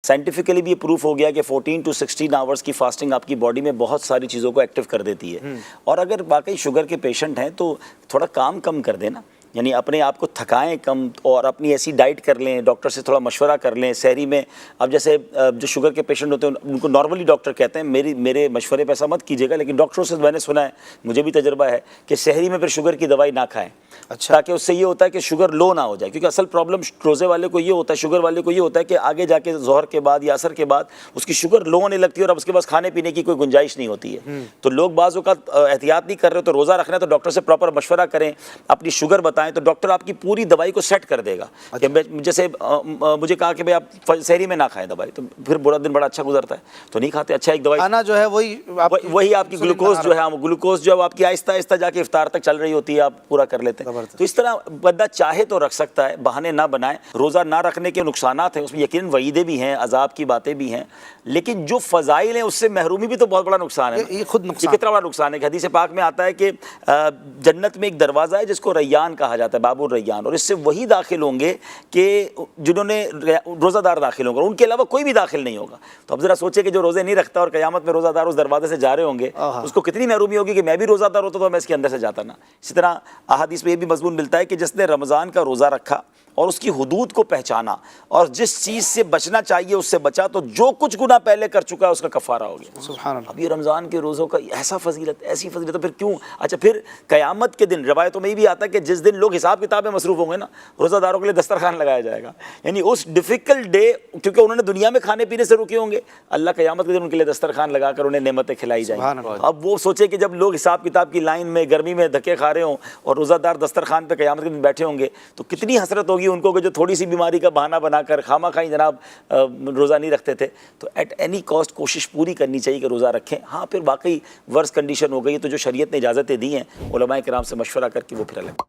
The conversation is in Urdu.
سائنٹیفکلی بھی یہ پروف ہو گیا کہ 14 to 16 آورس کی فاسٹنگ آپ کی باڈی میں بہت ساری چیزوں کو ایکٹیو کر دیتی ہے. اور اگر واقعی شوگر کے پیشنٹ ہیں تو تھوڑا کام کم کر دینا، یعنی اپنے آپ کو تھکائیں کم، اور اپنی ایسی ڈائٹ کر لیں، ڈاکٹر سے تھوڑا مشورہ کر لیں. سحری میں اب جیسے جو شوگر کے پیشنٹ ہوتے ہیں ان کو نارملی ڈاکٹر کہتے ہیں میرے مشورے پہ ایسا مت کیجیے گا، لیکن ڈاکٹروں سے میں نے سنا ہے، مجھے بھی تجربہ ہے کہ سحری میں پھر شوگر کی دوائی نہ کھائیں. اچھا، تاکہ اس سے یہ ہوتا ہے کہ شوگر لو نہ ہو جائے، کیونکہ اصل پرابلم روزے والے کو یہ ہوتا ہے، شوگر والے کو یہ ہوتا ہے کہ آگے جا کے ظہر کے بعد یا عصر کے بعد اس کی شوگر لو ہونے لگتی ہے اور اب اس کے پاس کھانے پینے کی کوئی گنجائش نہیں ہوتی ہے. تو لوگ بعض اوقات احتیاط نہیں کر رہے تو روزہ رکھنا ہے تو ڈاکٹر سے پراپر مشورہ کریں، اپنی شوگر بتائیں تو ڈاکٹر آپ کی پوری دوائی کو سیٹ کر دے گا. کہ جیسے مجھے کہا کہ بھائی آپ سحری میں نہ کھائیں دوائی، تو پھر پورا دن بڑا اچھا گزرتا ہے تو نہیں کھاتے. اچھا، ایک دوائی کھانا جو ہے وہی آپ کی گلوکوز جو ہے گلوکوز جو آپ کی آہستہ آہستہ جا کے افطار تک چل رہی ہوتی ہے، آپ پورا کر لیتے ہیں. تو اس طرح بندہ چاہے تو رکھ سکتا ہے، بہانے نہ بنائیں. روزہ نہ رکھنے کے نقصانات ہیں، اس میں یقیناً وعیدیں بھی ہیں، عذاب کی باتیں بھی ہیں، لیکن جو فضائل ہیں اس سے محرومی بھی تو بہت بڑا نقصان ہے. یہ خود نقصان، یہ کتنا بڑا نقصان ہے کہ حدیث پاک میں آتا ہے کہ جنت میں ایک دروازہ ہے جس کو ریان کہا جاتا ہے، باب الریان، اور اس سے وہی داخل ہوں گے کہ جنہوں نے روزہ دار داخل ہوں گے، ان کے علاوہ کوئی بھی داخل نہیں ہوگا. تو اب ذرا سوچے کہ جو روزے نہیں رکھتا اور قیامت میں روزہ دار اس دروازے سے جا رہے ہوں گے، اس کو کتنی محرومی ہوگی کہ میں بھی روزہ دار ہوتا تو میں اس کے اندر سے جاتا نا. اسی طرح احادیث میں یہ بھی مضمون ملتا ہے کہ جس نے رمضان کا روزہ رکھا اور اس کی حدود کو پہچانا اور جس چیز سے بچنا چاہیے اس سے بچا تو جو کچھ گناہ پہلے کر چکا ہے اس کا کفارہ ہو گیا. سبحان اللہ. اب یہ رمضان کے روزوں کا ایسا فضیلت، ایسی فضیلت، پھر کیوں؟ اچھا، پھر قیامت کے دن روایتوں میں یہ بھی آتا ہے کہ جس دن لوگ حساب کتاب میں مصروف ہوں گے نا، روزہ داروں کے لیے دسترخوان لگایا جائے گا. یعنی اس ڈیفیکلٹ ڈے، کیونکہ انہوں نے دنیا میں کھانے پینے سے رکے ہوں گے، اللہ قیامت کے دن ان کے لیے دسترخوان لگا کر انہیں نعمتیں کھلائی جائیں. اب وہ سوچے کہ جب لوگ حساب کتاب کی لائن میں گرمی میں دھکے کھا رہے ہوں اور روزہ دار دسترخوان پہ قیامت کے دن بیٹھے ہوں گے تو کتنی حسرت ہوگی ان کو کہ جو تھوڑی سی بیماری کا بہانہ بنا کر خامہ خواہ جناب روزہ نہیں رکھتے تھے. تو ایٹ اینی کاسٹ کوشش پوری کرنی چاہیے کہ روزہ رکھیں. ہاں، پھر واقعی ورس کنڈیشن ہو گئی تو جو شریعت نے اجازتیں دی ہیں علماء کرام سے مشورہ کر کے وہ پھر الگ